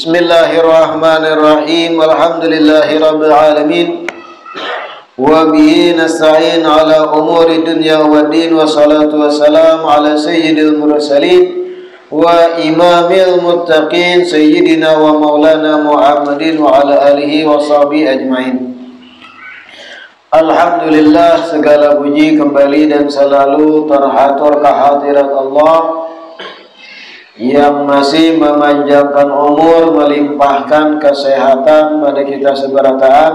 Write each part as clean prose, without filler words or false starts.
Bismillahirrahmanirrahim. Alhamdulillahirabbil alamin. Wa bihi nasta'in ala umuri dunya waddin, wassalatu wassalamu ala sayyidil mursalin wa imamil muttaqin sayyidina wa maulana Muhammadin wa ala alihi wa sahbihi ajmain. Alhamdulillah, segala puji kembali dan selalu terhatur kehadirat Allah yang masih memanjangkan umur, melimpahkan kesehatan pada kita seberataan,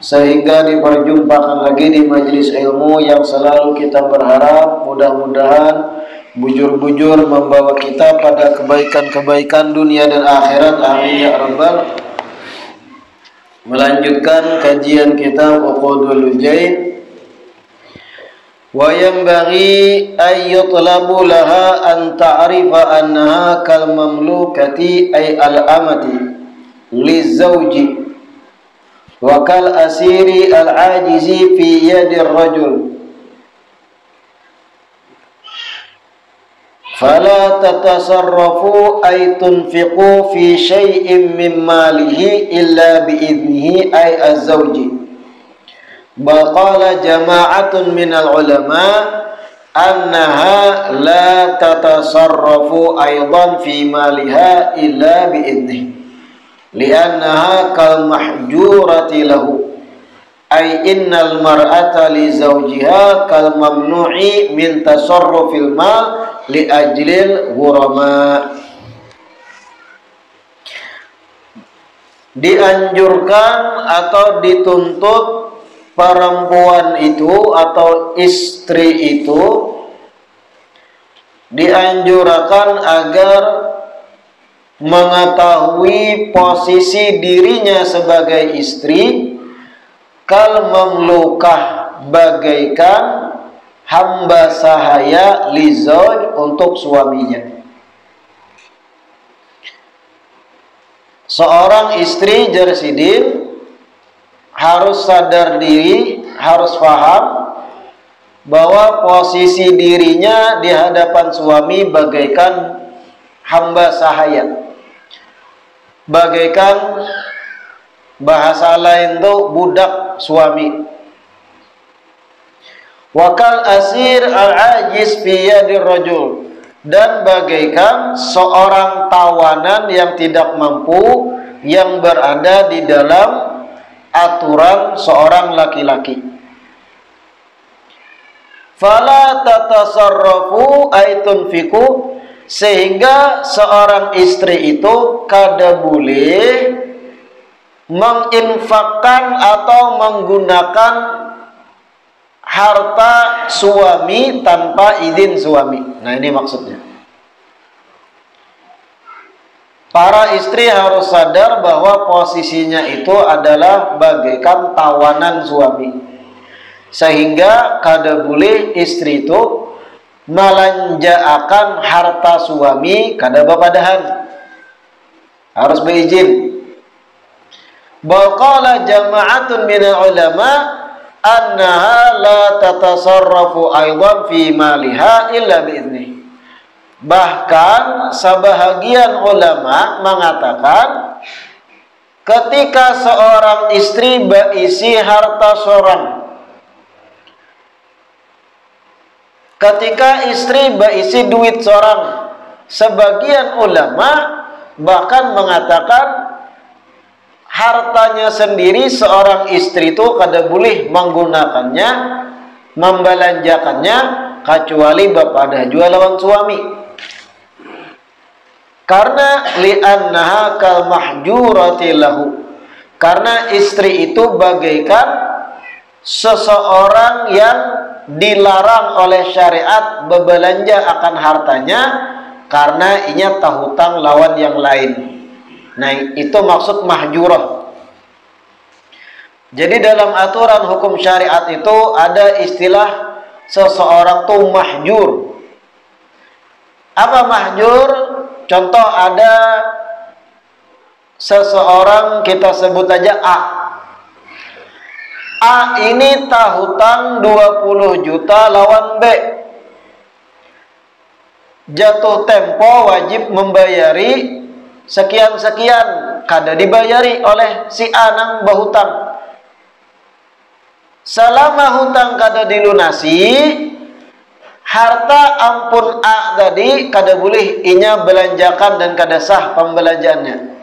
sehingga diperjumpakan lagi di majelis ilmu yang selalu kita berharap mudah-mudahan bujur-bujur membawa kita pada kebaikan-kebaikan dunia dan akhirat. Amin ya rabbal. Melanjutkan kajian kitab Uqudul Lujain. Wa yanbaghi ay yutlabu laha an ta'rifa annaha kal mamlukati ay al amati lizawji wa kal asiri al ajizi fi yadi rajul fala tatasarrafu ay tunfiqu fi syai'in min malihi illa bi idnihi ay az-zawji. Baqala jama'atun minal ulama annaha la tatasarrafu aidan fi maliha illa bi'idnih li'annaha kal mahjurati lahu ay innal mar'ata li zawjiha kal mamnu'i min tasarrufil mal li ajlil ghurama. Dianjurkan atau dituntut perempuan itu atau istri itu dianjurkan agar mengetahui posisi dirinya sebagai istri, kal mamlukah bagaikan hamba sahaya li zauj untuk suaminya. Seorang istri Jarsidin harus sadar diri, harus paham bahwa posisi dirinya di hadapan suami bagaikan hamba sahaya, bagaikan bahasa lain itu budak suami. Wakal asir al-ajiz fi yadir rajul, dan bagaikan seorang tawanan yang tidak mampu yang berada di dalam aturan seorang laki-laki. Fala tatasarrafu ay tunfiqu, sehingga seorang istri itu kada boleh menginfakkan atau menggunakan harta suami tanpa izin suami. Nah, ini maksudnya. Para istri harus sadar bahwa posisinya itu adalah bagaikan tawanan suami, sehingga kada boleh istri itu melanjaakan harta suami kada bapadahan, harus berizin. Baqala jama'atun minal ulama annaha la tatasarrafu aidan fi maliha illa bi'idznih. Bahkan sebahagian ulama mengatakan ketika seorang istri berisi harta seorang, ketika istri berisi duit seorang, sebagian ulama bahkan mengatakan hartanya sendiri seorang istri itu kada boleh menggunakannya, membelanjakannya kecuali bapada jual lawan suami. Karena li'annaha kal mahjurati lahu, karena istri itu bagaikan seseorang yang dilarang oleh syariat berbelanja akan hartanya karena inya tahutang lawan yang lain. Nah, itu maksud mahjurah. Jadi dalam aturan hukum syariat itu ada istilah seseorang tuh mahjur. Apa mahjur? Contoh, ada seseorang, kita sebut aja A. A ini tahutang 20 juta lawan B. jatuh tempo wajib membayari sekian-sekian kada dibayari oleh si anang bahutang. Selama hutang kada dilunasi, harta ampun A tadi kada boleh inya belanjakan dan kada sah pembelanjaannya.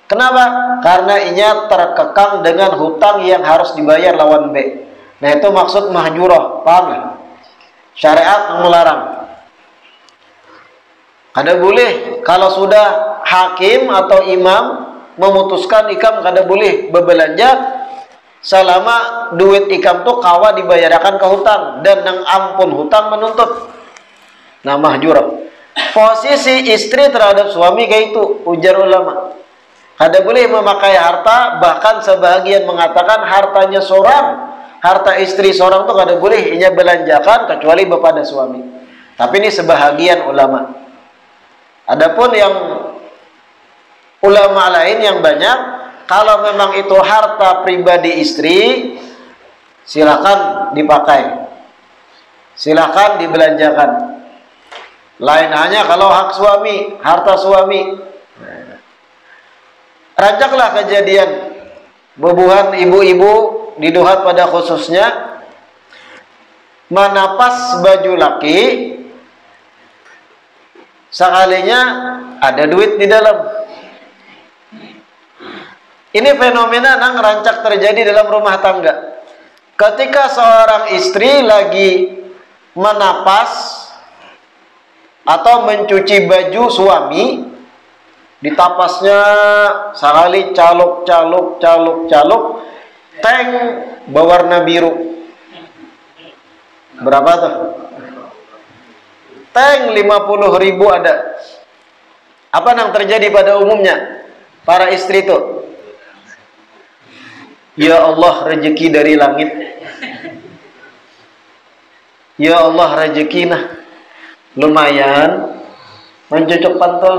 Kenapa? Karena inya terkekang dengan hutang yang harus dibayar lawan B. Nah itu maksud mahjurah, paham ya? Syariat melarang. Kada boleh kalau sudah hakim atau imam memutuskan ikam kada boleh berbelanja selama duit ikam tuh kawa dibayarkan ke hutang dan nang ampun hutang menuntut. Nah mahjurah. Posisi istri terhadap suami kayak itu ujar ulama. Kada boleh memakai harta, bahkan sebahagian mengatakan hartanya seorang, harta istri seorang tuh kada boleh inya belanjakan kecuali kepada suami. Tapi ini sebahagian ulama. Adapun yang ulama lain yang banyak, kalau memang itu harta pribadi istri, silakan dipakai, silakan dibelanjakan. Lain hanya kalau hak suami, harta suami. Rancaklah kejadian bebuhan ibu-ibu di Duhat pada khususnya menapas baju laki, sekalinya ada duit di dalam. Ini fenomena yang rancak terjadi dalam rumah tangga. Ketika seorang istri lagi menapas atau mencuci baju suami, ditapasnya sekali caluk, tank berwarna biru. Berapa tuh? Tank 50.000 ada. Apa yang terjadi pada umumnya para istri itu? Ya Allah, rezeki dari langit. Ya Allah, rezeki nah lumayan mencocok pantol.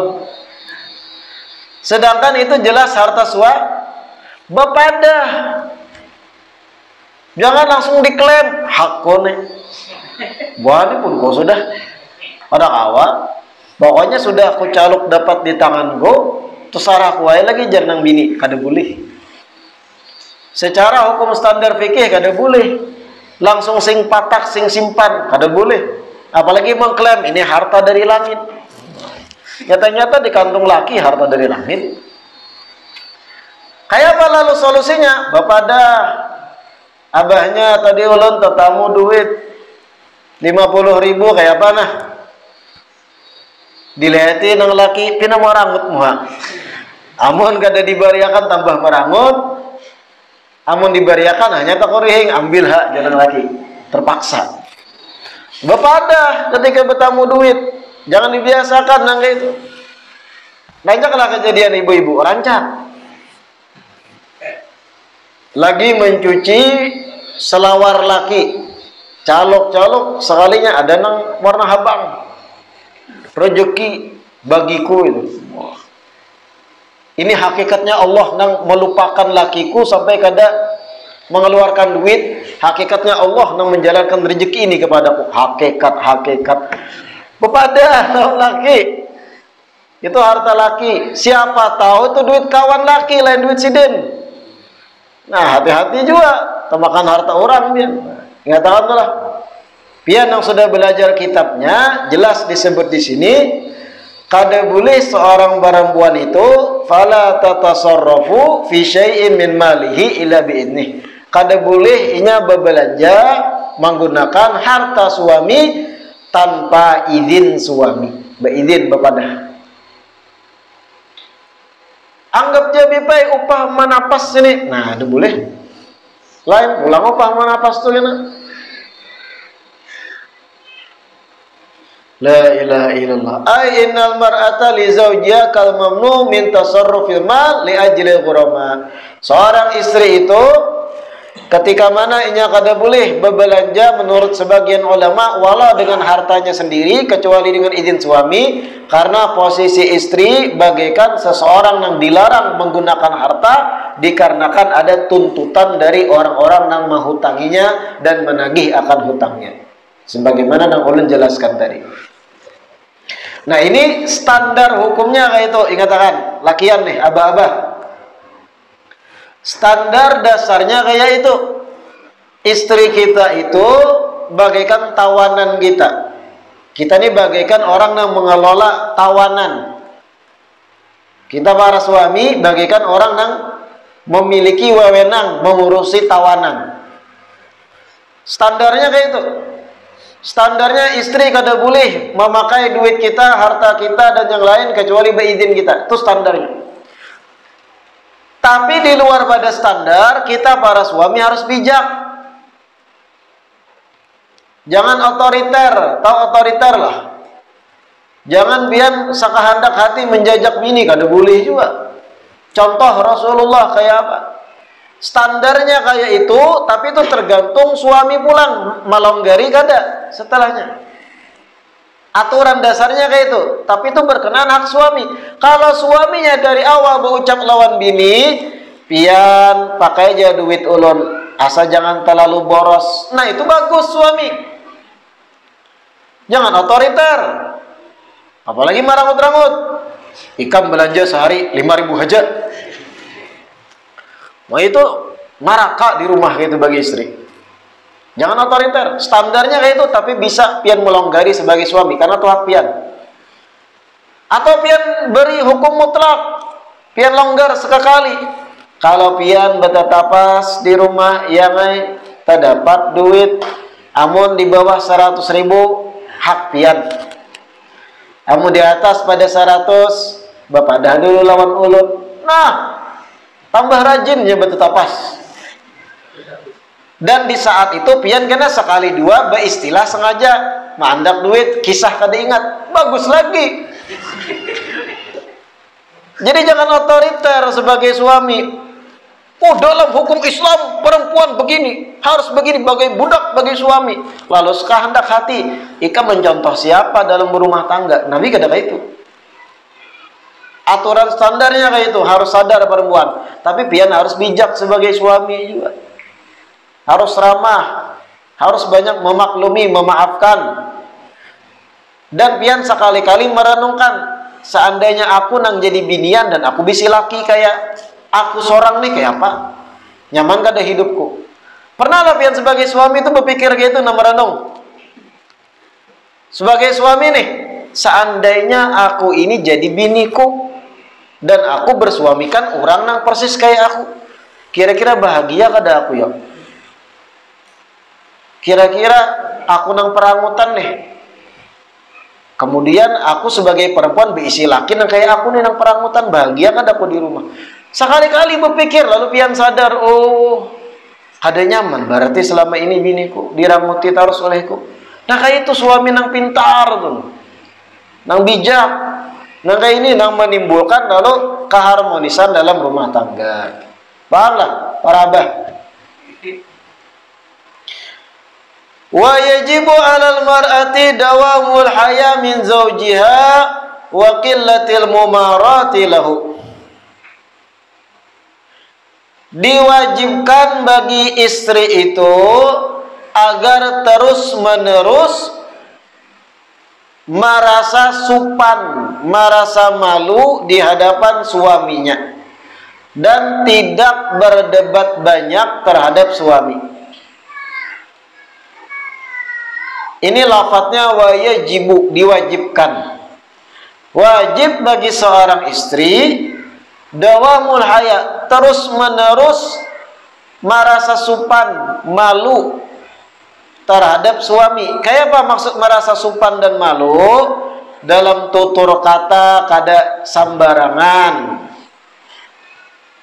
Sedangkan itu jelas harta bapadah. Jangan langsung diklaim hakone. Buahnya pun kau sudah ada kawan. Pokoknya sudah aku caluk dapat di tangan go, terserah aku lagi jangan bini kada boleh. Secara hukum standar fikih kada boleh. Langsung sing patak sing simpan kada boleh. Apalagi mengklaim ini harta dari langit. Nyata-nyata di kantung laki harta dari langit. Kayak apa lalu solusinya? Bapak dah abahnya tadi ulun tetamu duit 50.000 kayak apa nah? Dilihatin nang laki pina merangut muha. Amun kada dibariakan tambah merangut. Amun dibariakan hanya tak korihing ambil hak jalan laki. Terpaksa. Bapak ada ketika bertamu duit. Jangan dibiasakan nang itu. Rancaklah kejadian ibu-ibu, rancak. Lagi mencuci selawar laki. Calok-calok sekalinya ada nang warna habang. Rezeki bagiku itu. Ini hakikatnya Allah nang melupakan lakiku sampai kada mengeluarkan duit. Hakikatnya Allah nang menjalankan rezeki ini kepadaku. Hakikat. Kepada laki itu harta laki. Siapa tahu itu duit kawan laki lain duit siden. Nah hati-hati juga temakan harta orang dia. Ingatkan lah. Pian yang sudah belajar kitabnya jelas disebut di sini. Kada boleh seorang perempuan itu fala tatasarrafu fi syai'in min malihi illa bi'idnih. Kada boleh inya berbelanja menggunakan harta suami tanpa izin suami. Beizin bepadah. Anggap je bipai upah manapas ini. Nah, itu boleh. Lain pulang upah manapas tu kena. La ilaha illallah. Ay innal mar'ata li zawjiha kal mamnu min tasarrufil mal li ajli ghurama. Seorang istri itu ketika mana inya kada boleh berbelanja menurut sebagian ulama walau dengan hartanya sendiri kecuali dengan izin suami, karena posisi istri bagaikan seseorang yang dilarang menggunakan harta dikarenakan ada tuntutan dari orang-orang yang menghutanginya dan menagih akan hutangnya. Sebagaimana yang ulun jelaskan tadi. Nah ini standar hukumnya kayak itu. Ingatkan, lakian nih, abah-abah. Standar dasarnya kayak itu. Istri kita itu bagaikan tawanan kita. Kita ini bagaikan orang yang mengelola tawanan. Kita para suami bagaikan orang yang memiliki wewenang mengurusi tawanan. Standarnya kayak itu. Standarnya istri kada boleh memakai duit kita, harta kita, dan yang lain kecuali beizin kita. Itu standarnya. Tapi di luar pada standar, kita para suami harus bijak. Jangan otoriter, tahu otoriter lah. Jangan biar sakahandak hati menjajak bini, kada boleh juga. Contoh Rasulullah kayak apa? Standarnya kayak itu, tapi itu tergantung suami pulang melonggari kada setelahnya. Aturan dasarnya kayak itu, tapi itu berkenaan hak suami. Kalau suaminya dari awal berucap lawan bini, pian pakai aja duit ulun, asal jangan terlalu boros. Nah itu bagus suami. Jangan otoriter, apalagi marangut-rangut. Ikam belanja sehari 5.000 aja. Mau itu maraka di rumah gitu bagi istri. Jangan otoriter. Standarnya kayak itu, tapi bisa pian melonggari sebagai suami karena itu hak pian. Atau pian beri hukum mutlak, pian longgar sekali. Kalau pian betetapas di rumah yang terdapat duit, amun di bawah 100.000 hak pian. Amun di atas pada 100, bapak dah dulu lawan ulun. Nah, tambah rajinnya betetapas. Dan di saat itu pian kena sekali dua beristilah sengaja mandak duit, kisah kada ingat, bagus lagi. Jadi jangan otoriter sebagai suami. Oh, dalam hukum Islam perempuan begini, harus begini bagai budak bagi suami. Lalu sekehendak hati, ika mencontoh siapa dalam berumah tangga? Nabi kada kayak itu. Aturan standarnya kayak itu, harus sadar perempuan. Tapi pian harus bijak sebagai suami juga. Harus ramah, harus banyak memaklumi, memaafkan. Dan pian sekali-kali merenungkan, seandainya aku nang jadi binian dan aku bisa laki kayak aku seorang nih kayak apa? Nyaman kada hidupku? Pernah lah pian sebagai suami itu berpikir gitu, nah merenung. Sebagai suami nih, seandainya aku ini jadi biniku dan aku bersuamikan orang nang persis kayak aku, kira-kira bahagia kada aku ya? Kira-kira aku nang perangutan nih. Kemudian aku sebagai perempuan berisi laki nang kayak aku nih nang perangutan, bahagia kan aku di rumah. Sekali-kali berpikir lalu pian sadar, oh ada nyaman berarti selama ini biniku diranguti terus olehku. Nah kayak itu suami nang pintar tuh, nang bijak, nang kayak ini nang menimbulkan lalu keharmonisan dalam rumah tangga. Pahamlah para abah. Wa yajibu 'alal mar'ati dawamul haya min zawjiha wa qillatil mumarati lahu. Diwajibkan bagi istri itu agar terus-menerus merasa supan, merasa malu di hadapan suaminya dan tidak berdebat banyak terhadap suami. Ini lafadznya wajibu, diwajibkan. Wajib bagi seorang istri dawamul haya, terus menerus merasa supan, malu terhadap suami. Kayak apa maksud merasa supan dan malu? Dalam tutur kata kada sembarangan.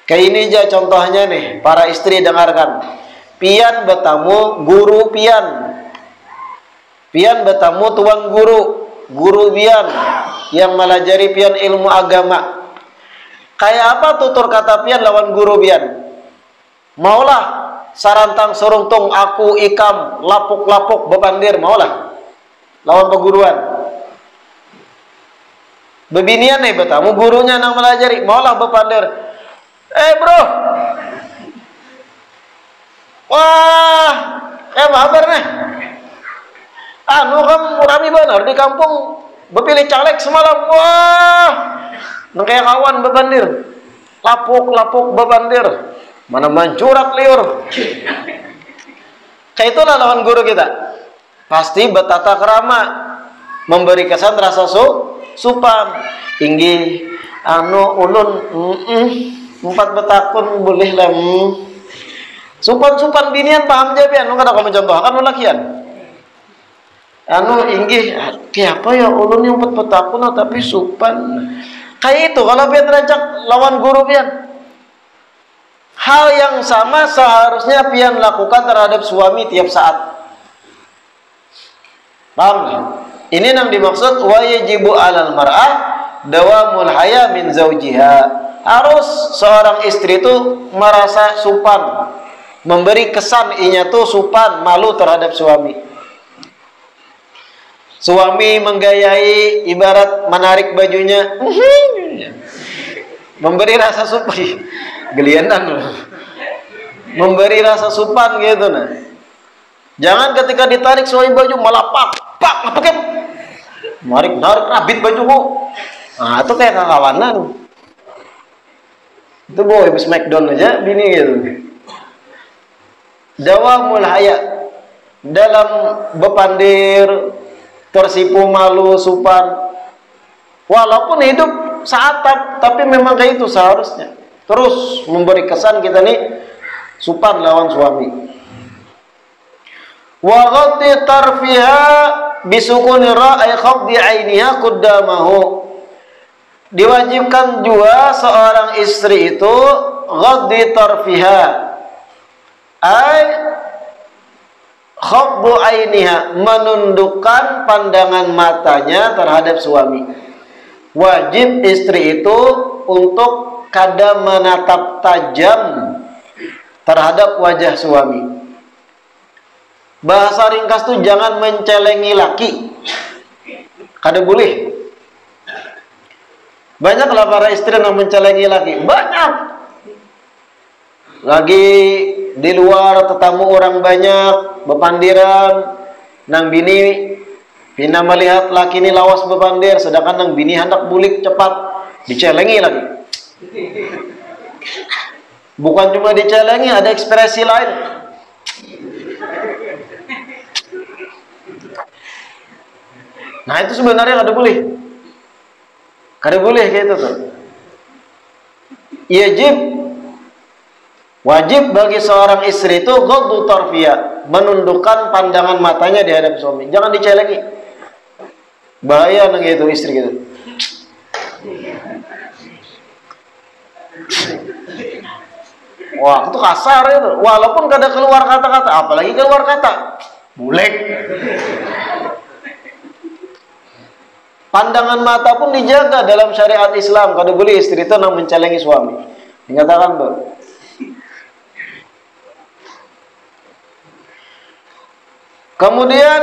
Kayak ini aja contohnya nih, para istri dengarkan. Pian bertamu guru pian. Pian bertamu tuan guru, guru pian yang melajari pian ilmu agama. Kayak apa tutur kata pian lawan guru pian? Maulah sarantang seruntung aku ikam lapuk-lapuk bepandir, maulah lawan peguruan. Bebinian nih bertamu gurunya nang melajari, maulah bepandir. Bro, wah, mabar nih. Anu kamu rami benar di kampung bepilih caleg semalam, wah, nang kayak kawan bebandir, lapuk bebandir, mana mancurat liur. Kayak itulah lawan guru kita. Pasti bertata kerama, memberi kesan rasa supan. Tinggi, ulun, empat betakun boleh lah. Supan binian paham jabian, nu kada kamu contohkan lakian. Inggih, kayak apa ya ulun yang empat betakun tapi supan. Kayak itu kalau pian rajak lawan guru pian. Hal yang sama seharusnya pian lakukan terhadap suami tiap saat. Paham gak? Ini yang dimaksud wa yajibu 'alal mar'ah dawamul haya min zaujiha. Harus seorang istri itu merasa supan, memberi kesan inya tuh supan, malu terhadap suami. Suami menggayai ibarat menarik bajunya, memberi rasa supan, gelianan loh. Memberi rasa supan gitu nah. Jangan ketika ditarik suami baju malah pak, apa kan? Narik rabit bajuku. Nah, itu kayak kawanan. Itu boy smackdown aja bini gitu. Dawamul haya, dalam bepandir, tersipu malu supan. Walaupun hidup saat tapi memang kayak itu seharusnya. Terus memberi kesan kita nih supan lawan suami. Wa ghaddi tarfiha bisukuni ra ay khafdi ainiha qaddamahu. Diwajibkan juga seorang istri itu ghaddi tarfiha ay khafdu ainiha, menundukkan pandangan matanya terhadap suami. Wajib istri itu untuk kada menatap tajam terhadap wajah suami. Bahasa ringkas tuh jangan mencelengi laki. Kada boleh. Banyaklah para istri yang mencelengi laki. Banyak. Lagi di luar tetamu orang banyak, bepandiran, nang bini pina melihat laki ini lawas bepandir, sedangkan nang bini hendak bulik cepat, dicelengi lagi. Bukan cuma dicelengi, ada ekspresi lain. Nah itu sebenarnya kada boleh. Kada boleh kayak itu tuh. Wajib bagi seorang istri itu ghaddu tarfiyah, menundukkan pandangan matanya di hadapan suami. Jangan dicelengi. Bahaya nang itu istri gitu. Wah, itu kasar itu. Walaupun kada keluar kata-kata, apalagi keluar kata. Bulek. Pandangan mata pun dijaga dalam syariat Islam. Kada boleh istri itu nang mencelengi suami. Dikatakan tuh. Kemudian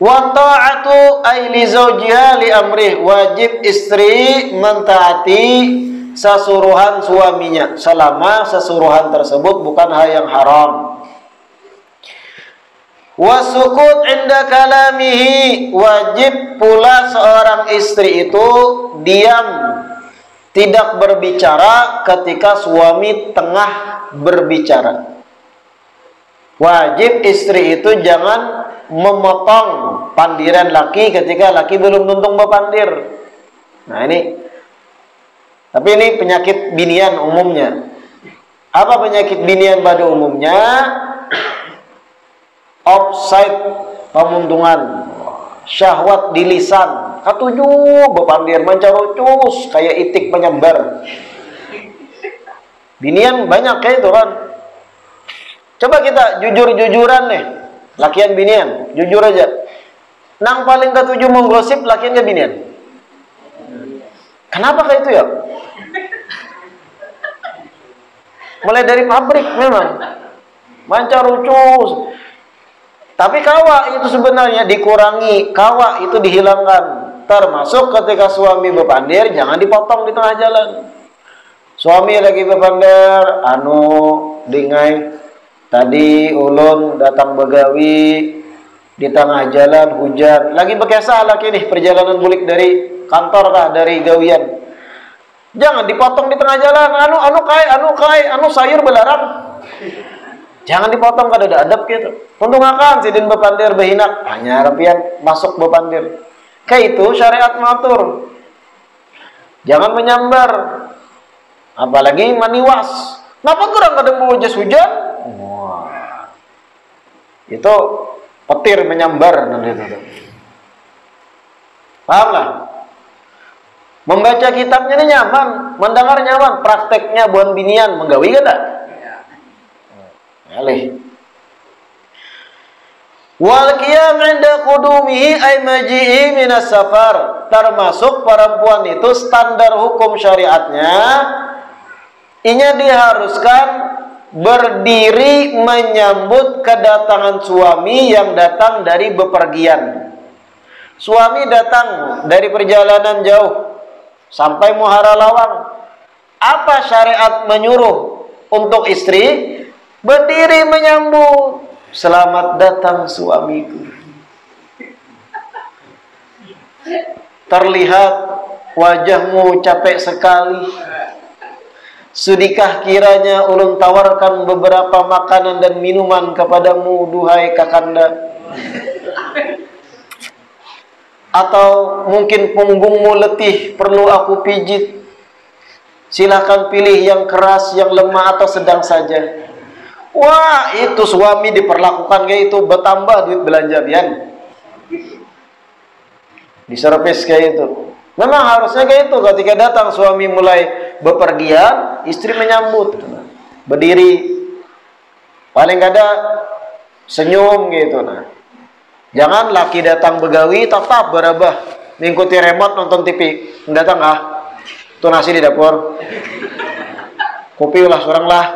wa ta'atu ay li zawjiha li amrih, wajib istri mentaati sasuruhan suaminya selama sasuruhan tersebut bukan hal yang haram. Wasukut inda kalamihi, wajib pula seorang istri itu diam, tidak berbicara ketika suami tengah berbicara. Wajib istri itu jangan memotong pandiran laki ketika laki belum tuntung bepandir. Nah ini, tapi ini penyakit binian umumnya. Apa penyakit binian pada umumnya? Offside pemuntungan, syahwat di lisan, katujuh bepandir mancarucus kayak itik penyambar. Binian banyak kayak itu kan. Coba kita jujur-jujuran nih, lakian binian, jujur aja. Nang paling ketujuh menggosip lakian ke binian. Kenapa kayak itu ya? Mulai dari pabrik memang mancarucus. Tapi kawa itu sebenarnya dikurangi, kawa itu dihilangkan. Termasuk ketika suami bepandir, jangan dipotong di tengah jalan. Suami lagi bepandir, dingai, tadi ulun datang begawi, di tengah jalan hujan, lagi bekesa laki nih perjalanan bulik dari kantor kah, dari gawian. Jangan dipotong di tengah jalan, anu sayur belarang. Jangan dipotong kada ada adab gitu. Untung akan sidin bepandir behinak, hanya rapian masuk bepandir. Kayak itu syariat mengatur. Jangan menyambar, apalagi maniwas. Ngapa kurang kada mau hujan? Wah, itu petir menyambar nanti itu. Paham lah? Membaca kitabnya ini nyaman, mendengar nyaman, prakteknya buan binian menggawi kan tak? Alih. Wal qiyam 'inda qudumihi ay maji'i minas safar. Termasuk perempuan itu standar hukum syariatnya, inya diharuskan berdiri menyambut kedatangan suami yang datang dari bepergian. Suami datang dari perjalanan jauh sampai Muhara Lawang. Apa syariat menyuruh untuk istri? Berdiri menyambut. Selamat datang suamiku. Terlihat wajahmu capek sekali. Sudikah kiranya ulun tawarkan beberapa makanan dan minuman kepadamu, duhai kakanda? Atau mungkin punggungmu letih, perlu aku pijit. Silakan pilih yang keras, yang lemah, atau sedang saja. Wah, itu suami diperlakukan kayak itu, bertambah duit belanja bian. Diservis kayak itu. Memang harusnya kayak itu, ketika datang suami mulai bepergian, istri menyambut, berdiri, paling kada senyum gitu. Nah, jangan laki datang begawi tetap berabah mengikuti remote nonton TV. Datang tuh nasi di dapur, kopi ulah seorang lah.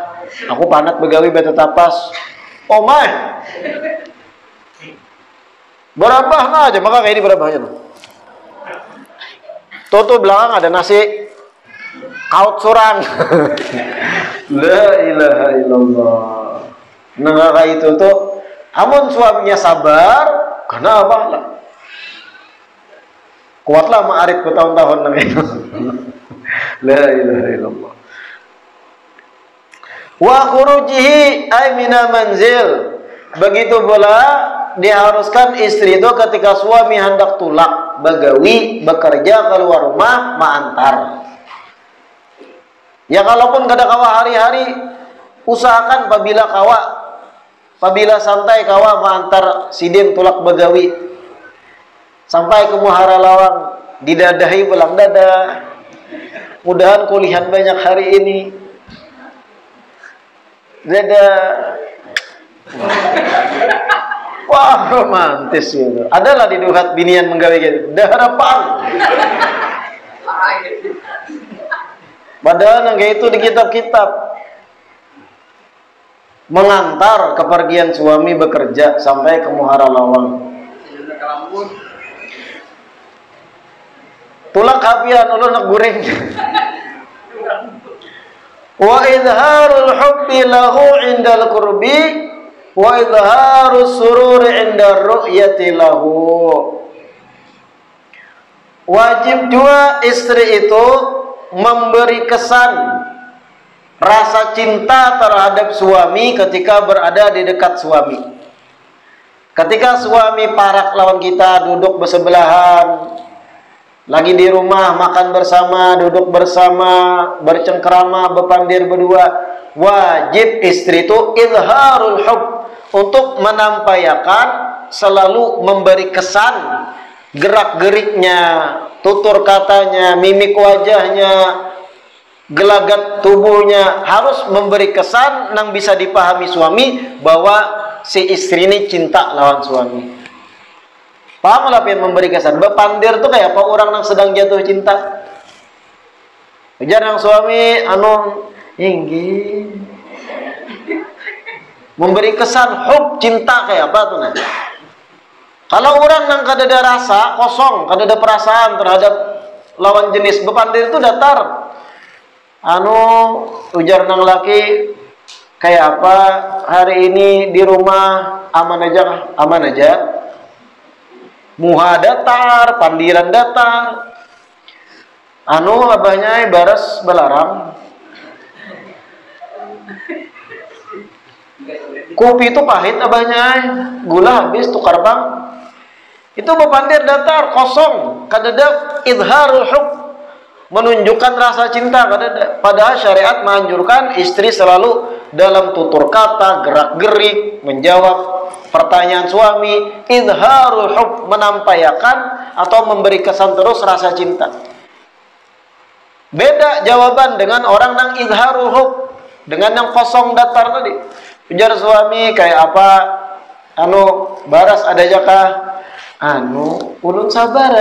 Aku panat begawi beta tapas. Oh my, berabah nah aja, maka kayak ini berabah aja tuh. Tuh belakang ada nasi kaut surang. La ilaha illallah. Nah kayak itu tuh, amun suaminya sabar, karena apa lah? Kuatlah ma'arif bertahun-tahun nang itu. La ilaha illallah. Wa khurujihi ay mina manzil. Begitu pula diharuskan istri itu ketika suami hendak tulak begawi, bekerja keluar rumah, ma'antar. Ya kalaupun kada kawa hari-hari, usahakan apabila santai kawa ma'antar sidin tulak begawi sampai ke Muhara Lawang, didadahi pulang dada. Mudahan kulihan banyak hari ini. Dada. Wah, romantis gitu. Adalah di duhat binian menggawe gitu. Dah harapan. Padahal nang itu di kitab-kitab mengantar kepergian suami bekerja sampai ke Muhara Lawang. Tulak kapian ulun nak goreng. Wa izharul hubbi lahu indal qurbi wa izharus sururi indar ru'yati lahu. Wajib juga istri itu memberi kesan rasa cinta terhadap suami ketika berada di dekat suami. Ketika suami parak lawan kita, duduk bersebelahan, lagi di rumah makan bersama, duduk bersama, bercengkrama, berpandir berdua, wajib istri itu izharul hub, untuk menampakkan, selalu memberi kesan, gerak-geriknya, tutur katanya, mimik wajahnya, gelagat tubuhnya, harus memberi kesan yang bisa dipahami suami bahwa si istri ini cinta lawan suami. Paham lah yang memberi kesan. Bepandir tuh kayak apa orang yang sedang jatuh cinta. Ujar yang suami inggi. Memberi kesan hub, cinta kayak apa tuh nah. Kalau orang yang kada ada rasa, kosong, kada ada perasaan terhadap lawan jenis, bepandir itu datar. Ujar nang laki kayak apa hari ini di rumah, aman aja. muha datar, pandiran datar. Anu abahnya baras balarang. Kopi itu pahit abahnya, gula habis tukar bang. Itu bepandir datar kosong, kadada idharul hub, menunjukkan rasa cinta kadada. Padahal syariat menganjurkan istri selalu dalam tutur kata, gerak-gerik menjawab pertanyaan suami, idharul hub, menampaikan atau memberi kesan terus rasa cinta. Beda jawaban dengan orang yang idharul hub, dengan yang kosong datar tadi. Ujar suami kayak apa? Anu baras ada jakah? Anu ulun sabar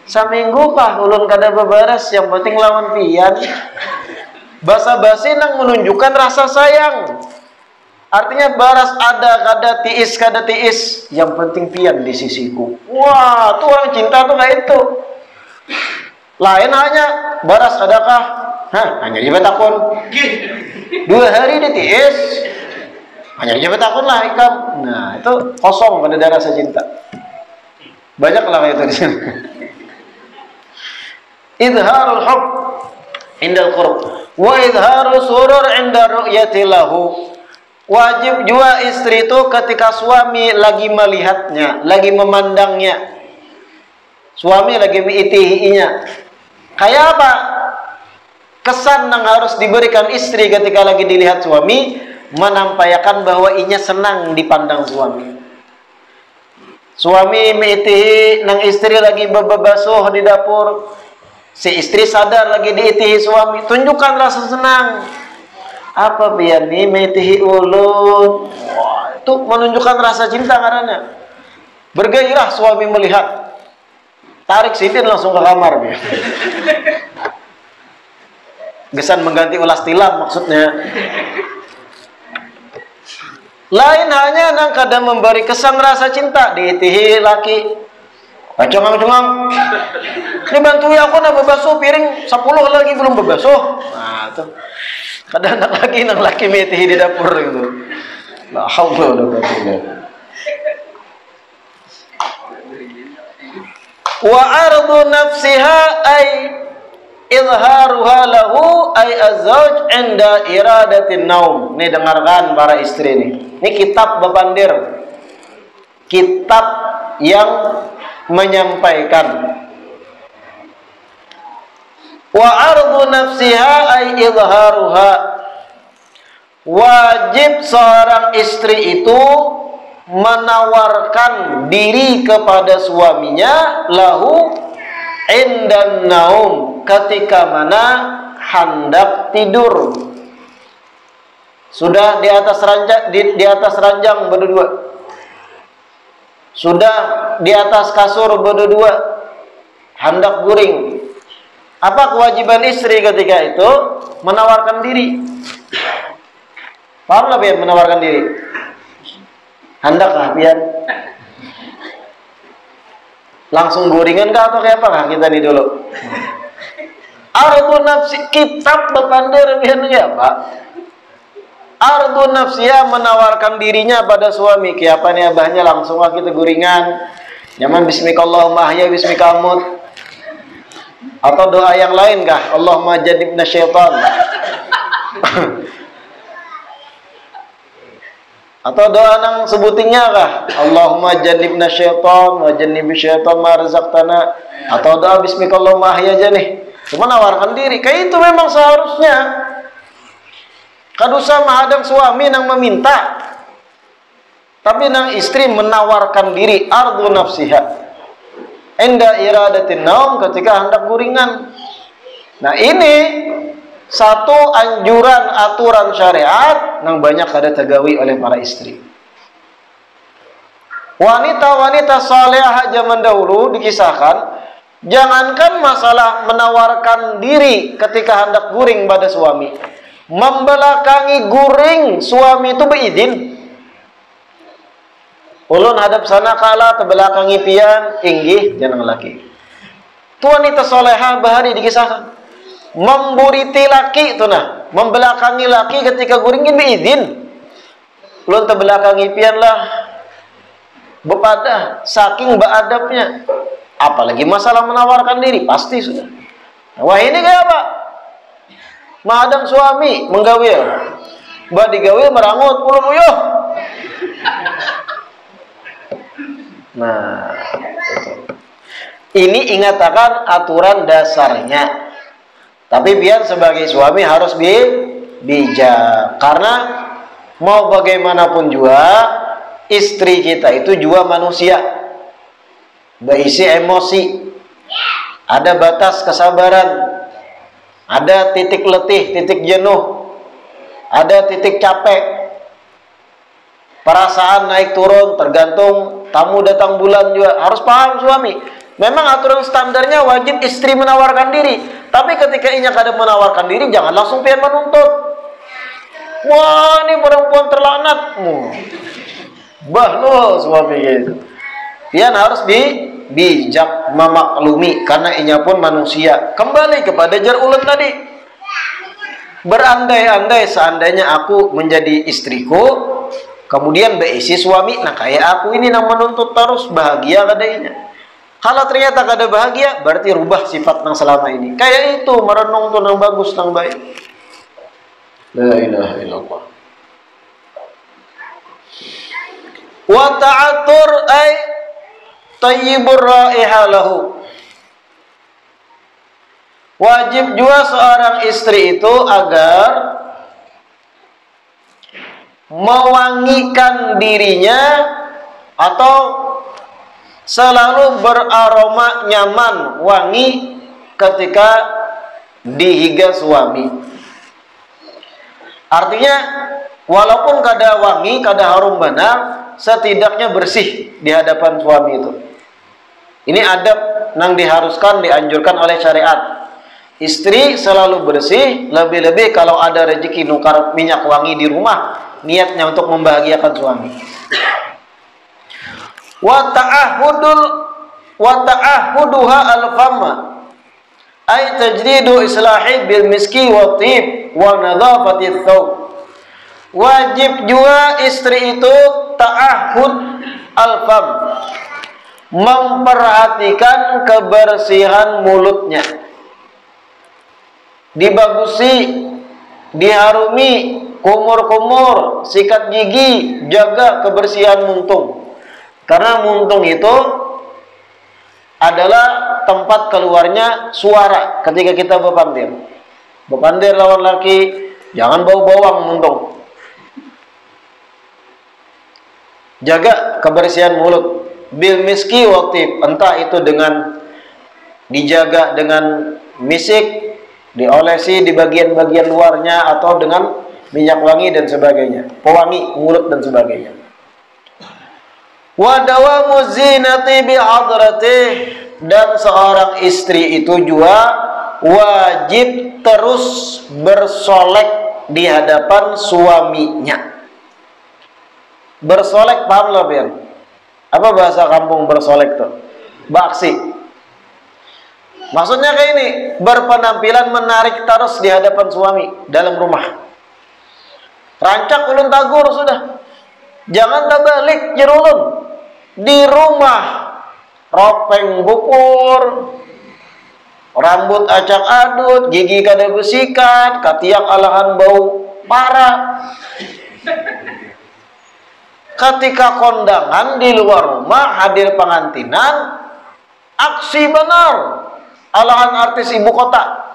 saminggu kah ulun kada bebaras, yang penting lawan pian. Basa-basi nang menunjukkan rasa sayang. Artinya baras ada kada tiis kada tiis, yang penting pian di sisiku. Wah, tuh orang cinta tuh kayak itu. Lain hanya baras adakah? Hah, hanya dia betakun. 2 hari dia tiis. Hanya dia betakun lah ikan. Nah, itu kosong pada rasa cinta. Banyak lah kayak itu di sini. Idharul hub indal qurb wa idharul surur inda ru'yati lahu. Wajib juga istri itu ketika suami lagi melihatnya, lagi memandangnya. Suami lagi miitihinya. Kayak apa? Kesan yang harus diberikan istri ketika lagi dilihat suami, menampakkan bahwa inya senang dipandang suami. Suami miitihi nang istri lagi bebasuh di dapur. Si istri sadar lagi diitihi suami, tunjukkan rasa senang. Apa biar nih miitihi ulun? Wah, itu menunjukkan rasa cinta karena bergairah suami melihat. Tarik sidin langsung ke kamar biar. Gesan mengganti ulas tilam maksudnya. Lain hanya nang kadang memberi kesan rasa cinta diitihi laki. Congang-congang, ini bantu ya aku nak bebasuh piring 10 lagi belum bebasuh. Nah itu kadang anak laki metihi di dapur gitu. La haula wala quwwata illa billah. Wa ardu nafsiha ay izharuha lahu ay az-zawj inda iradatin naum. Nih dengarkan para istri nih. Ini kitab bepandir. Kitab yang menyampaikan wa ardu nafsiha ay izharuha. Wajib seorang istri itu menawarkan diri kepada suaminya lahu indan naum, ketika mana hendak tidur. Sudah di atas ranjang berdua. Sudah di atas kasur berdua, hendak guring. Apa kewajiban istri ketika itu? Menawarkan diri. Paham lah pian menawarkan diri? Hendak lah pian? Langsung guringan kah atau kayak apa kah kita nih dulu? Ardu nafsi, kitab bepandir pian ya Pak. Ardu nafsiya, menawarkan dirinya pada suami. Kiapa nih abahnya langsung lah kita guringan. Nyaman bismikallahumma ahya bismika amut. Atau doa yang lain kah? Allahumma jannibna syaitan. Atau doa nang sebutingnya kah? Allahumma jannibna syaitan wa jannibi syaitan ma razaqtana. Atau doa bismikallahumma ahya aja nih. Cuma nawarkan diri. Kayak itu memang seharusnya. Kadusa mahadang suami nang meminta, tapi nang istri menawarkan diri. Ardu nafsiha inda iradatin naum, ketika hendak guringan. Nah ini satu anjuran aturan syariat nang banyak ada tegawi oleh para istri. Wanita-wanita salehah zaman dahulu dikisahkan, jangankan masalah menawarkan diri ketika hendak guring pada suami, membelakangi guring suami itu beizin. Ulun hadap sana kala terbelakangi pian inggih jangan laki. Tu wanita solehah bahari dikisahkan memburiti laki itu nah, membelakangi laki ketika guringin beizin. Ulun terbelakangi pian lah bepadah, saking beadabnya. Apalagi masalah menawarkan diri, pasti sudah. Wah ini kayak apa? Madang suami menggawil, mbak digawil merangut puluh puyuh. Nah, ini ingatakan aturan dasarnya. Tapi biar sebagai suami harus bijak, karena mau bagaimanapun juga istri kita itu juga manusia, berisi emosi, ada batas kesabaran, ada titik letih, titik jenuh, ada titik capek, perasaan naik turun, tergantung tamu datang bulan juga. Harus paham suami. Memang aturan standarnya wajib istri menawarkan diri, tapi ketika inya kada menawarkan diri, jangan langsung pian menuntut. Wah ini perempuan terlaknat, bah lo suami gitu. Pian harus bijak memaklumi, karena inya pun manusia. Kembali kepada jar ulet tadi, berandai-andai seandainya aku menjadi istriku, kemudian berisi suami, nah kayak aku ini yang menuntut terus bahagia kadainya. Kalau ternyata kada bahagia, berarti rubah sifat yang selama ini. Kayak itu merenung tuh yang bagus, yang baik. La ilaha illallah. Wa ta'atur ay tayyibur ra'iha lahu. Wajib juga seorang istri itu agar mewangikan dirinya atau selalu beraroma nyaman, wangi ketika dihiga suami. Artinya walaupun kada wangi, kada harum benar, setidaknya bersih di hadapan suami itu. Ini adab yang diharuskan, dianjurkan oleh syariat. Istri selalu bersih, lebih-lebih kalau ada rezeki nukar minyak wangi di rumah, niatnya untuk membahagiakan suami. Wa ta'ahuduha al-famma ay tajdidu islahi bil miski wa tib wa nadhafati thawb. Wajib juga istri itu ta'ahud al-fam, memperhatikan kebersihan mulutnya, dibagusi, diharumi, kumur-kumur, sikat gigi, jaga kebersihan muntung. Karena muntung itu adalah tempat keluarnya suara ketika kita bepandir. Bepandir lawan laki, jangan bau bawang muntung. Jaga kebersihan mulut. Bil miski wa tib, entah itu dengan dijaga dengan misik, diolesi di bagian-bagian luarnya, atau dengan minyak wangi dan sebagainya, pewangi mulut dan sebagainya. Wa dawamu zinati bi hadratih, dan seorang istri itu juga wajib terus bersolek di hadapan suaminya. Bersolek paham lah Bian? Apa bahasa kampung bersolek tuh? Baksi. Maksudnya kayak ini, berpenampilan menarik terus di hadapan suami dalam rumah. Rancak ulun tagur sudah. Jangan tak balik jerulun. Di rumah ropeng bukur, rambut acak adut, gigi kada besikat, katiak alahan bau parah. Ketika kondangan di luar rumah hadir pengantinan, aksi benar alahan artis ibu kota.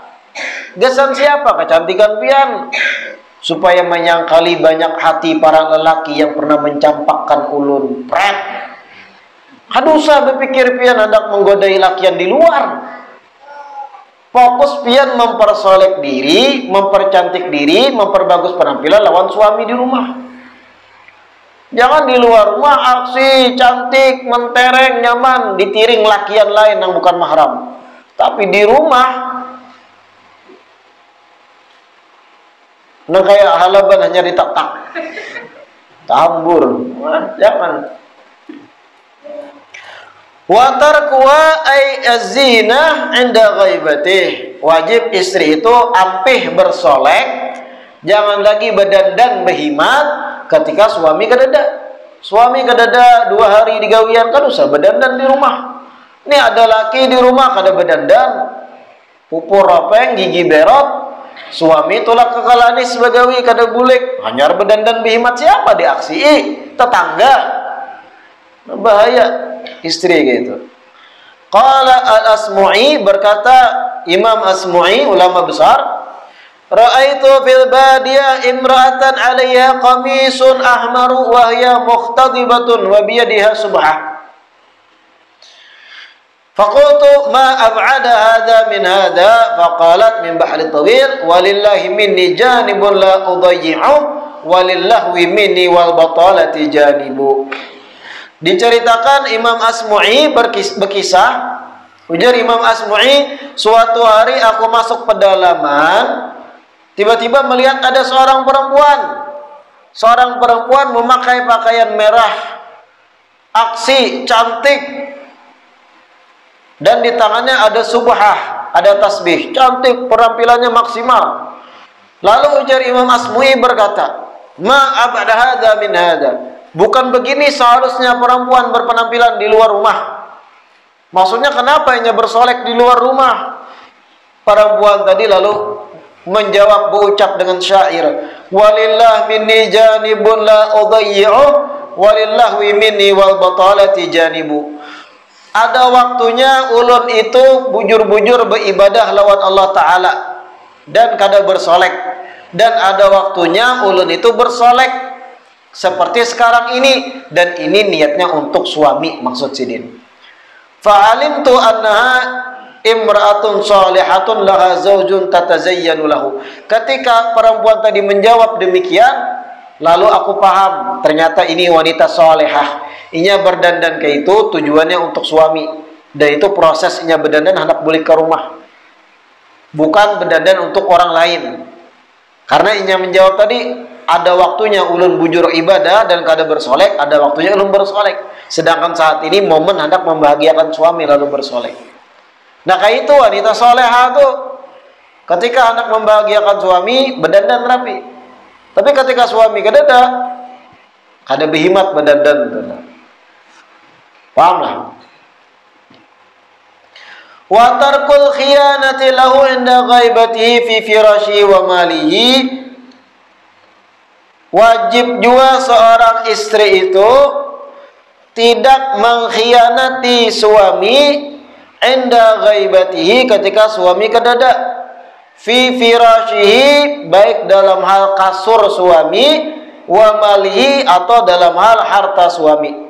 Gesan siapa? Kecantikan pian, supaya menyangkali banyak hati para lelaki yang pernah mencampakkan ulun. Pret. Hadusa berpikir pian hendak menggodai lakian di luar. Fokus pian mempersolek diri, mempercantik diri, memperbagus penampilan lawan suami di rumah. Jangan di luar rumah aksi cantik, mentereng, nyaman, ditiring lakian lain yang bukan mahram. Tapi di rumah nah kayak halaban hanya ditak-tak, tambur. Jangan. Wa tarkuha ay az-zinah 'inda ghaibatih. Wajib istri itu ampih bersolek, jangan lagi berdandan berhimat ketika suami kadada. Suami kadada 2 hari digawian kan usah bedandan di rumah. Ini ada laki di rumah kada bedandan, pupur ropeng, gigi berot, suami tolak kekalanis sebagawi kada gulik, hanyar bedandan bihimat siapa diaksi? Tetangga. Bahaya istri gitu. Qala al-Asmu'i, berkata Imam Asmu'i, ulama besar, ra'aitu fil badiyah imra'atan 'alayha qamisun ahmaru wa hiya mukhtadibatun wa biyadiha subhah. Faqultu ma ab'ada hadha min hadha, faqalat min bahri tawil walillahi minni janibun la udayyi'u walillahwi minni wal batalati janibu. Diceritakan Imam Asmu'i berkisah, ujar Imam Asmu'i, suatu hari aku masuk pedalaman, tiba-tiba melihat ada seorang perempuan memakai pakaian merah, aksi, cantik, dan di tangannya ada subhah, ada tasbih, cantik, penampilannya maksimal. Lalu ujar Imam Asmu'i berkata, ma ab'ada hadza min hadza. Bukan begini seharusnya perempuan berpenampilan di luar rumah. Maksudnya kenapa hanya bersolek di luar rumah? Perempuan tadi lalu menjawab, berucap dengan syair, walillah minni janibun la udayyi'u walillahwi minni wal batalati janibu. Ada waktunya ulun itu bujur-bujur beribadah lawan Allah Ta'ala dan kada bersolek, dan ada waktunya ulun itu bersolek seperti sekarang ini, dan ini niatnya untuk suami, maksud sidin. Fa'alimtu annaha imra'atun shalihatun laha zawjun tatazayyanu lahu. Ketika perempuan tadi menjawab demikian, lalu aku paham, ternyata ini wanita salihah. Inya berdandan ke itu tujuannya untuk suami, dan itu proses inya berdandan hendak balik ke rumah, bukan berdandan untuk orang lain. Karena inya menjawab tadi, ada waktunya ulun bujur ibadah dan kada bersolek, ada waktunya ulun bersolek. Sedangkan saat ini momen hendak membahagiakan suami lalu bersolek. Nah kayak itu wanita soleha tuh, ketika hendak membahagiakan suami berdandan rapi. Tapi ketika suami kada behimat berdandan. Paham lah? Wa tarkul khiyanati lahu inda ghaibatihi fi firashihi wa malihi. Wajib juga seorang istri itu tidak mengkhianati suami inda ghaibatihi, ketika suami kedada, fi firashihi, baik dalam hal kasur suami, wa malihi, atau dalam hal harta suami.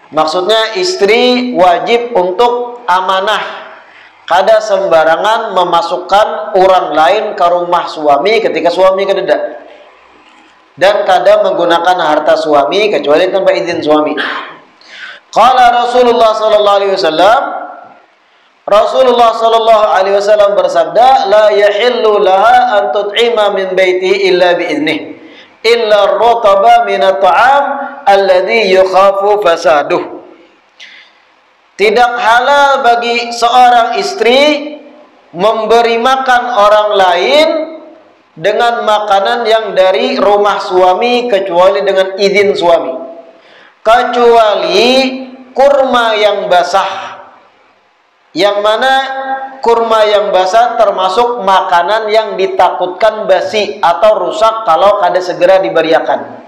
Maksudnya istri wajib untuk amanah, kada sembarangan memasukkan orang lain ke rumah suami ketika suami kedada, dan kada menggunakan harta suami kecuali tanpa izin suami. Qala Rasulullah sallallahu alaihi wasallam, Rasulullah sallallahu alaihi wasallam bersabda, la yahillu laha an tut'ima min baiti illa bi idnih, illa ar-rutaba min at-ta'am alladhi yukhafu fasaduh. Tidak halal bagi seorang istri memberi makan orang lain dengan makanan yang dari rumah suami kecuali dengan izin suami, kecuali kurma yang basah, yang mana kurma yang basah termasuk makanan yang ditakutkan basi atau rusak kalau kada segera diberiakan.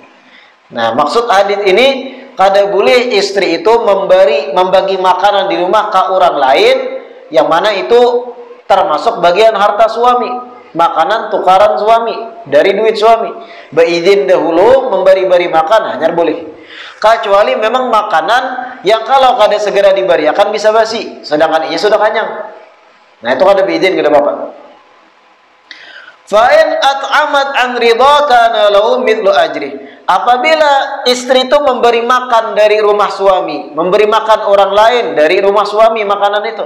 Nah, maksud hadis ini, kada boleh istri itu membagi makanan di rumah ke orang lain, yang mana itu termasuk bagian harta suami, makanan tukaran suami dari duit suami. Beizin dahulu memberi-beri makan hanya boleh, kecuali memang makanan yang kalau kada segera diberiakan bisa basi, sedangkan ia sudah kenyang. Nah itu kada beizin, kada apa-apa. Fa'in at'amat an ridha kana lahu mithlu ajri. Apabila istri itu memberi makan dari rumah suami, memberi makan orang lain dari rumah suami makanan itu,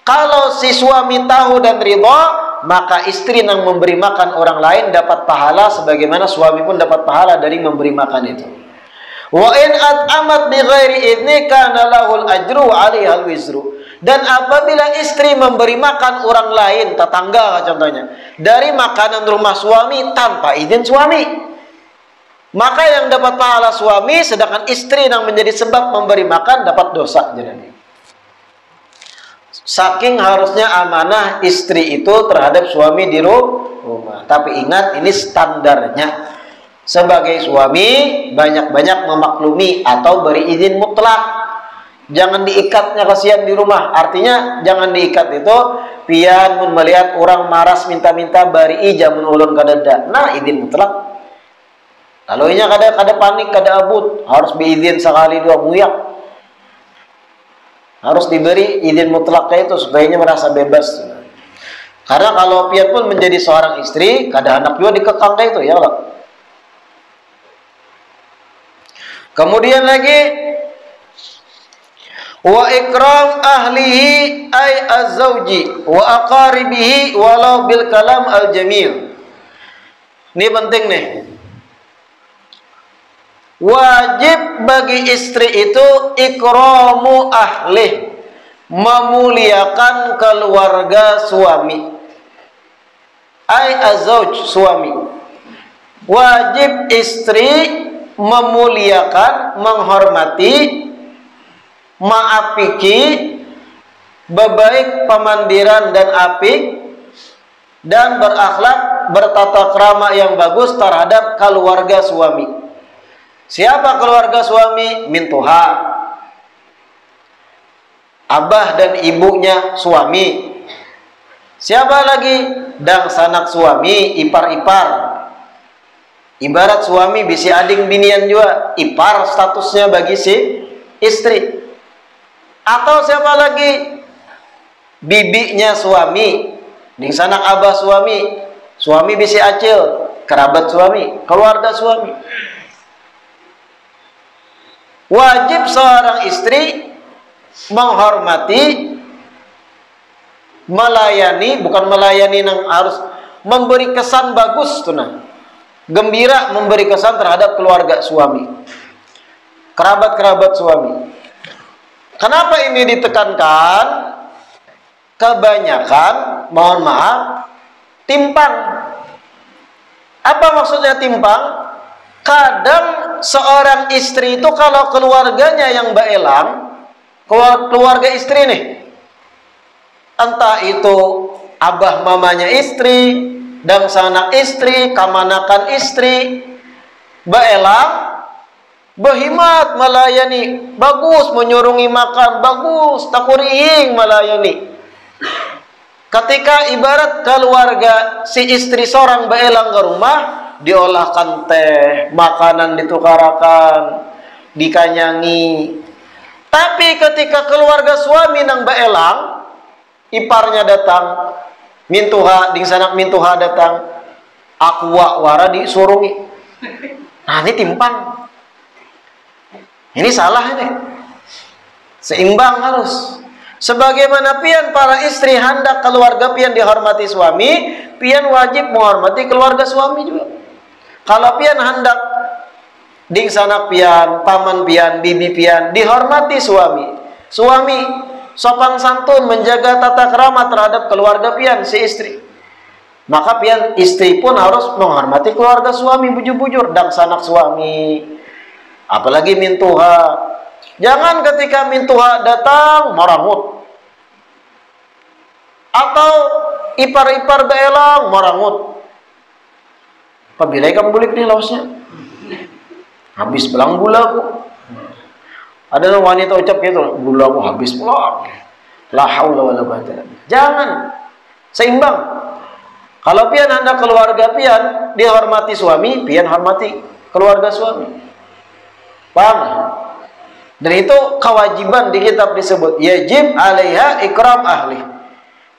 kalau si suami tahu dan ridha, maka istri yang memberi makan orang lain dapat pahala sebagaimana suami pun dapat pahala dari memberi makan itu. Wa in at'amat bi ghairi idzni kana lahul ajru 'alaiha al-wizru. Dan apabila istri memberi makan orang lain, tetangga contohnya, dari makanan rumah suami tanpa izin suami, Maka yang dapat pahala suami, sedangkan istri yang menjadi sebab memberi makan dapat dosa. Jadi, saking harusnya amanah istri itu terhadap suami di rumah. Tapi ingat, ini standarnya. Sebagai suami, banyak-banyak memaklumi atau beri izin mutlak. Jangan diikatnya, kasihan di rumah. Artinya jangan diikat itu pian melihat orang maras minta-minta bari jamun ulun kadada. Nah, izin mutlak. Lalu nya kada panik, kada abut, harus diizin sekali dua muyak. Harus diberi izin mutlak itu supaya merasa bebas. Karena kalau pian pun menjadi seorang istri, kada anak juga dikekang itu ya Allah. Kemudian lagi wa ikram ahlihi ay az-zawji wa aqaribihi walau bil kalam al-jamil. Ini penting nih. Wajib bagi istri itu ikramu ahli, memuliakan keluarga suami. Ay az-zawj, suami. Wajib istri memuliakan, menghormati, maapiki, bebaik pemandiran dan apik, dan berakhlak, bertata krama yang bagus terhadap keluarga suami. Siapa keluarga suami? Mintuha, abah dan ibunya suami. Siapa lagi? Dan sanak suami, ipar-ipar. Ibarat suami bisi ading binian juga, ipar statusnya bagi si istri. Atau siapa lagi? Bibinya suami, ding sanak abah suami, suami bisi acil, kerabat suami, keluarga suami. Wajib seorang istri menghormati, melayani, bukan melayani yang harus memberi kesan bagus tuh nah. Gembira memberi kesan terhadap keluarga suami, kerabat-kerabat suami. Kenapa ini ditekankan? Kebanyakan, mohon maaf, timpang. Apa maksudnya timpang? Kadang seorang istri itu kalau keluarganya yang baelang, keluarga istri nih, entah itu abah mamanya istri, dan sanak istri, kamanakan istri, baelang, berhimat melayani, bagus menyurungi makan, bagus takurihing melayani. Ketika ibarat keluarga si istri seorang baelang ke rumah, diolahkan teh, makanan ditukarakan, dikanyangi. Tapi ketika keluarga suami nang baelang, iparnya datang, mintuha, ding sanak mintuha datang, aqua wara disurungi. Nah, ini timpang. Ini salah ini. Seimbang harus. Sebagaimana pian para istri hendak keluarga pian dihormati suami, pian wajib menghormati keluarga suami juga. Kalau pian hendak ding sanak pian, paman pian, bibi pian dihormati suami, suami sopan santun menjaga tata krama terhadap keluarga pian si istri, maka pian istri pun harus menghormati keluarga suami bujur-bujur dan sanak suami. Apalagi mintuha, jangan ketika mintuha datang marangut atau ipar-ipar beelang marangut. Apabila kamu bulik nih lausnya, habis belang gulaku. Ada wanita ucap gitu, gulaku habis pula. La haula wala quwwata illa billah. Jangan, seimbang. Kalau pian anda keluarga pian dihormati suami, pian hormati keluarga suami. Paham? Dan itu kewajiban di kitab disebut yajib 'alaiha ikram ahli.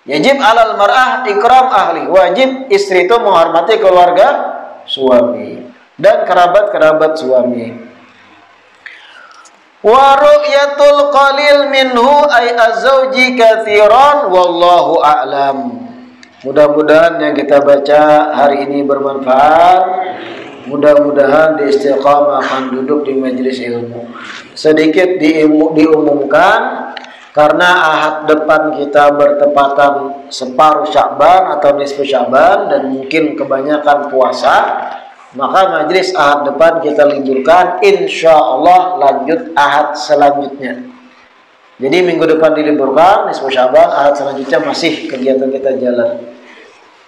Yajib 'alal mar'ah ikram ahli. Wajib istri itu menghormati keluarga suami dan kerabat-kerabat suami. Wa ru'yatul qalil minhu ay az-zawji katsiran wallahu a'lam. Mudah-mudahan yang kita baca hari ini bermanfaat. Mudah-mudahan diistiqamahkan duduk di majelis ilmu. Sedikit diumumkan karena ahad depan kita bertepatan separuh Sya'ban atau nisfu Sya'ban dan mungkin kebanyakan puasa, Maka majelis Ahad depan kita liburkan, insya Allah lanjut Ahad selanjutnya. Jadi minggu depan diliburkan, nisfu Sya'ban, Ahad selanjutnya masih kegiatan kita jalan.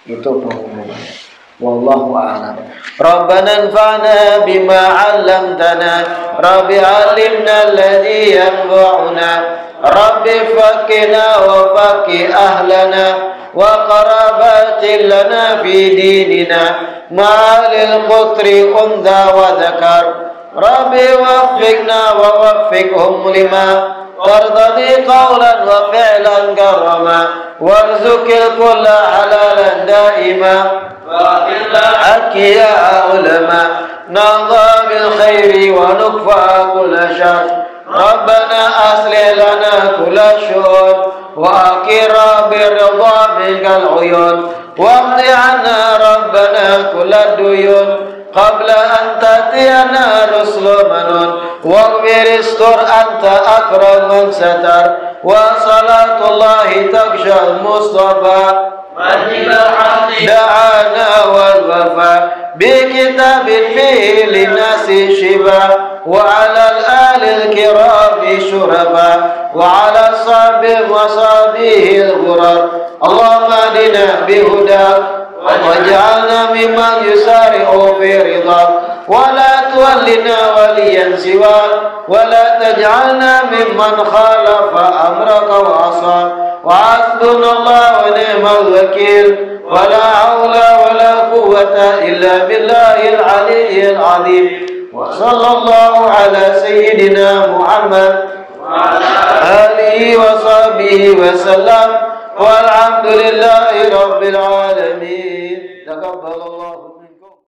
Itu pengumumannya. Wallahu a'lam. Rabbana anfa'na bima 'allamtana, Rabbi 'allimna alladhi yanfa'una, Rabbi faqqihna wa faqqih ahlana wa qarabatin lana fi dinina ma'alil qutri unda wa dhakar, Rabbi waffiqna wa waffiqhum lima tardadi qawlan wa fi'lan karama warzuqil kulla halalan daima أكيا علماء نرضى بالخير ونكفى كل شر ربنا أصلح لنا كل شؤون وأقر بالرضا منك العيون واقض عنا ربنا كل الديون قبل أن تأتينا رسل منون واغفر استر أنت أكرم من ستر وصلاة الله تغشى المصطفى دعانا والوفاء بكتاب فيه للناس شفاء وعلى الآل الكرام شرفاء وعلى الصحب وصحبه الغرر اللهم اهدنا بهداك واجعلنا ممن يسارع في رضاك ولا تولنا وليا سواك ولا تجعلنا ممن خالف أمرك وعصاك وحسبنا الله ونعم الوكيل ولا حول ولا قوة إلا بالله العلي العظيم وصلى الله على سيدنا محمد وعلى آله وصحبه وسلم والحمد لله رب العالمين تقبل الله